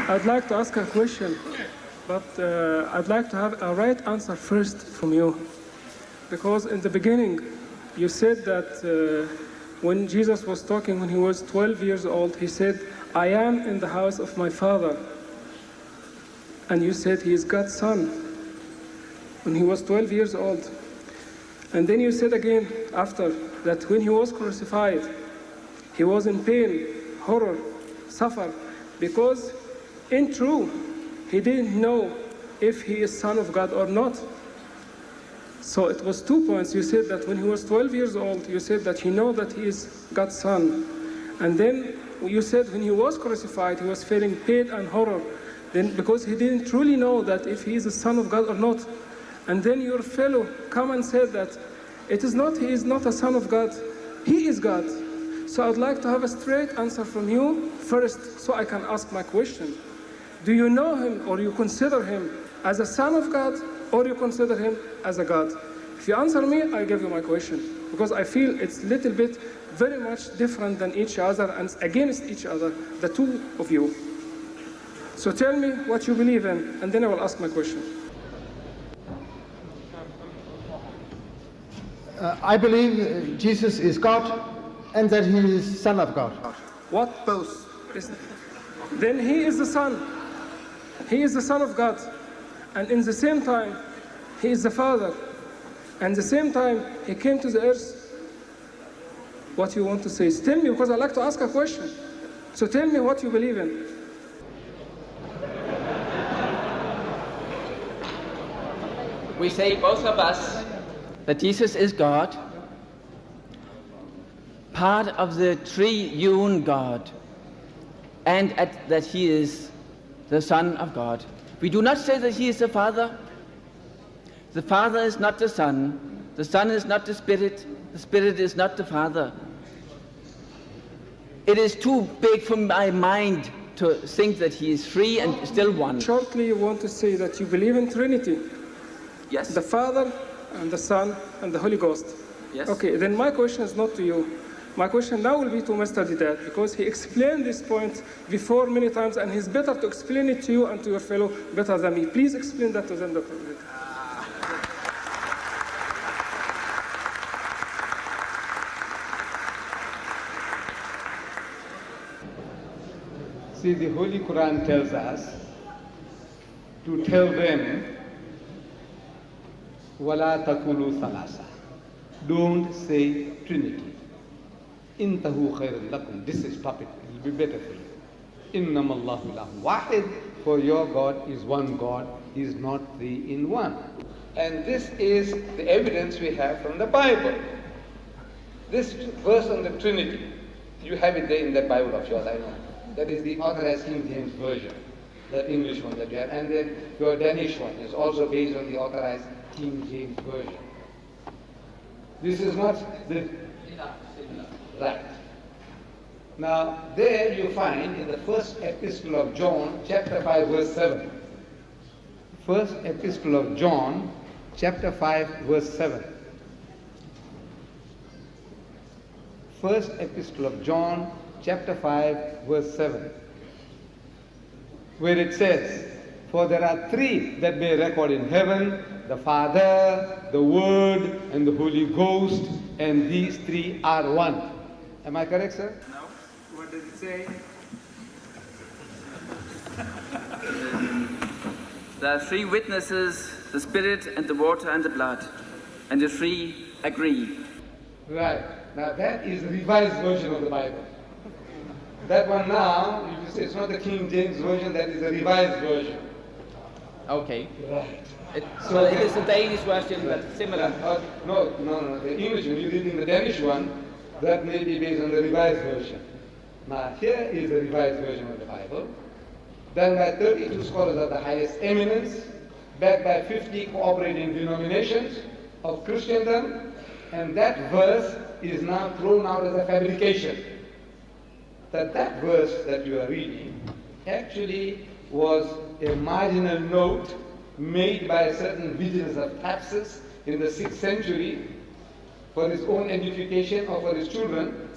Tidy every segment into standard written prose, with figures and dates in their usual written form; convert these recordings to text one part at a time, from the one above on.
I'd like to ask a question, but I'd like to have a right answer first from you. Because in the beginning, you said that when Jesus was talking when he was 12 years old, he said, I am in the house of my Father. And you said he is God's son when he was 12 years old. And then you said again after that when he was crucified, he was in pain, horror, suffer, because in truth, he didn't know if he is son of God or not. So it was 2 points. You said that when he was 12 years old, you said that he know that he is God's son. And then you said when he was crucified, he was feeling pain and horror. Then because he didn't truly know that if he is a son of God or not. And then your fellow come and said that it is not, he is not a son of God, he is God. So I'd like to have a straight answer from you first so I can ask my question. Do you know him or you consider him as a son of God or you consider him as a God? If you answer me, I'll give you my question. Because I feel it's a little bit very much different than each other and against each other, the two of you. So tell me what you believe in and then I will ask my question. I believe Jesus is God and that he is Son of God. What? Both. Then he is the Son. He is the Son of God. And in the same time, he is the Father. And at the same time, he came to the earth. What you want to say? Tell me, because I like to ask a question. So tell me what you believe in. We say, both of us, that Jesus is God, part of the triune God, and that he is the Son of God. We do not say that he is the Father. The Father is not the Son is not the Spirit is not the Father. It is too big for my mind to think that he is three and still one. Shortly, you want to say that you believe in Trinity. Yes. The Father and the Son and the Holy Ghost. Yes. Okay, then my question is not to you. My question now will be to Mr. Didat, because he explained this point before many times, and he's better to explain it to you and to your fellow better than me. Please explain that to them, Dr. Didat. See, the Holy Quran tells us to tell them, وَلَا تَقُولُوا ثَلَاثَةً. Don't say Trinity. إِنْتَهُ خَيْرٌ لَكُمْ. This is topic. It will be better for you. إِنَّمَا اللَّهُ إِلَهٌ وَاحِدٌ. For your God is one God. He is not three in one. And this is the evidence we have from the Bible. This verse on the Trinity, you have it there in that Bible of yours, I know. That is the authorized King James Version, the English one that you have. And then your Danish one is also based on the authorized King James Version. This is not the... Right. Now, there you find in the first epistle of John, chapter 5, verse 7. First epistle of John, chapter 5, verse 7. First epistle of John, chapter 5, verse 7. Where it says, for there are three that bear record in heaven, the Father, the Word, and the Holy Ghost, and these three are one. Am I correct, sir? No. What does it say? There are three witnesses, the Spirit and the water and the blood, and the three agree. Right. Now that is the revised version of the Bible. That one now, you say it's not the King James Version, that is the revised version. Okay. Right. So it is the Danish version, but similar. No. The English one, you read in the Danish one, that may be based on the revised version. Now here is the revised version of the Bible, done by 32 scholars of the highest eminence, backed by 50 cooperating denominations of Christendom, and that verse is now thrown out as a fabrication. That verse that you are reading actually was a marginal note made by a certain Vigilanus of Thapsus in the 6th century for his own edification or for his children,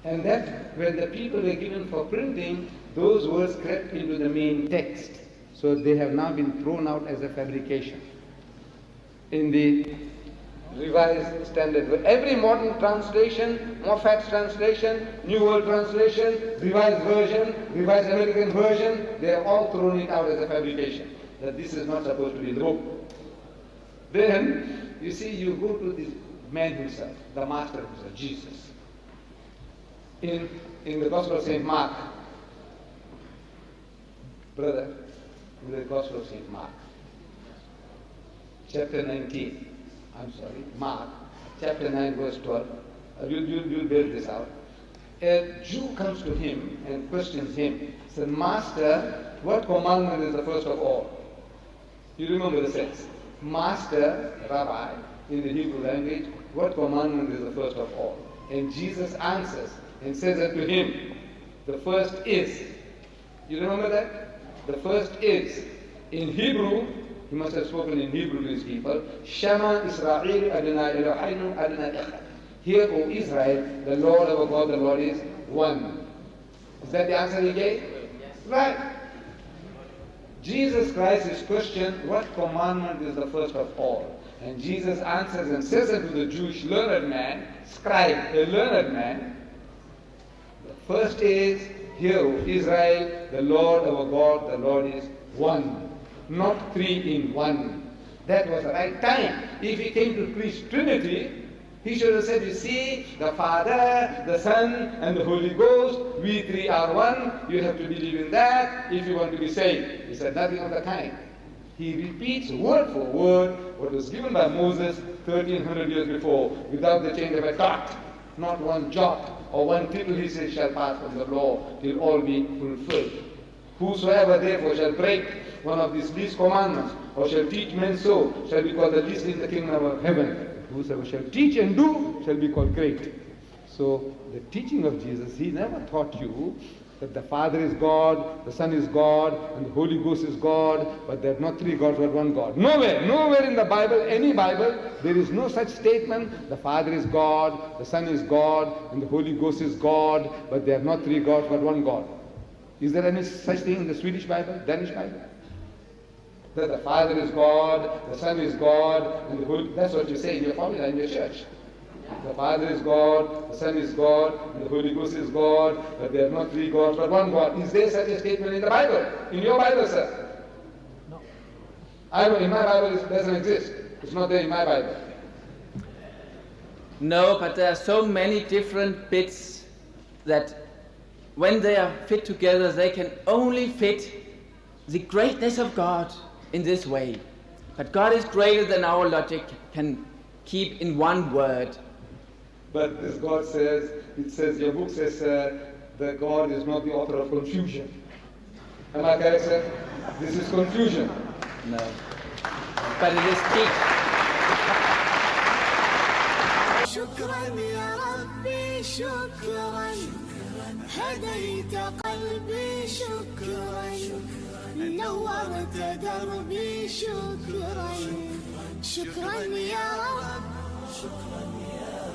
and that when the people were given for printing, those words crept into the main text. So they have now been thrown out as a fabrication. In the Revised Standard, every modern translation, Moffat's translation, New World Translation, Revised Version, Revised American Version, they have all thrown it out as a fabrication, that this is not supposed to be in the book. Then, you see, you go to this man himself, the master himself, Jesus. In the Gospel of St. Mark, brother, in the Gospel of St. Mark, chapter 19, Mark, chapter 9, verse 12, you'll bear this out. A Jew comes to him and questions him, says, Master, what commandment is the first of all? You remember the sense. Master, Rabbi, in the Hebrew language, what commandment is the first of all? And Jesus answers and says unto him, the first is. You remember that? The first is. In Hebrew, he must have spoken in Hebrew to his people, Shema Israel Adonai Eloheinu Adonai Echad. Hear, O Israel, the Lord our God, the Lord is one. Is that the answer he gave? Yes. Right. Jesus Christ is questioned, what commandment is the first of all? And Jesus answers and says unto the Jewish learned man, scribe, a learned man, the first is, hear, O Israel, the Lord our God, the Lord is one. Not three in one. That was the right time. If he came to preach Trinity, he should have said, you see, the Father, the Son, and the Holy Ghost, we three are one. You have to believe in that if you want to be saved. He said nothing of the kind. He repeats word for word what was given by Moses 1300 years before, without the change of a dot. Not one jot or one tittle, he says, shall pass from the law till all be fulfilled. Whosoever therefore shall break one of these least commandments, or shall teach men so, shall be called the least in the kingdom of heaven. Whosoever shall teach and do, shall be called great. So, the teaching of Jesus, he never taught you that the Father is God, the Son is God, and the Holy Ghost is God, but there are not three gods but one God. Nowhere in the Bible, any Bible, there is no such statement, the Father is God, the Son is God, and the Holy Ghost is God, but there are not three gods but one God. Is there any such thing in the Swedish Bible, Danish Bible? That the Father is God, the Son is God, and the Holy... That's what you say in your formula in your church. The Father is God, the Son is God, and the Holy Ghost is God, but there are not three gods but one God. Is there such a statement in the Bible? In your Bible, sir? No. I know in my Bible it doesn't exist. It's not there in my Bible. No, but there are so many different bits that when they are fit together, they can only fit the greatness of God in this way. But God is greater than our logic can keep in one word. But this God says, it says, your book says, that God is not the author of confusion. Am I correct, sir? This is confusion. No. But it is teach. شكرا يا ربي شكرا هديت قلبي شكرا نورت دربي شكرا شكرا يا رب شكرا يا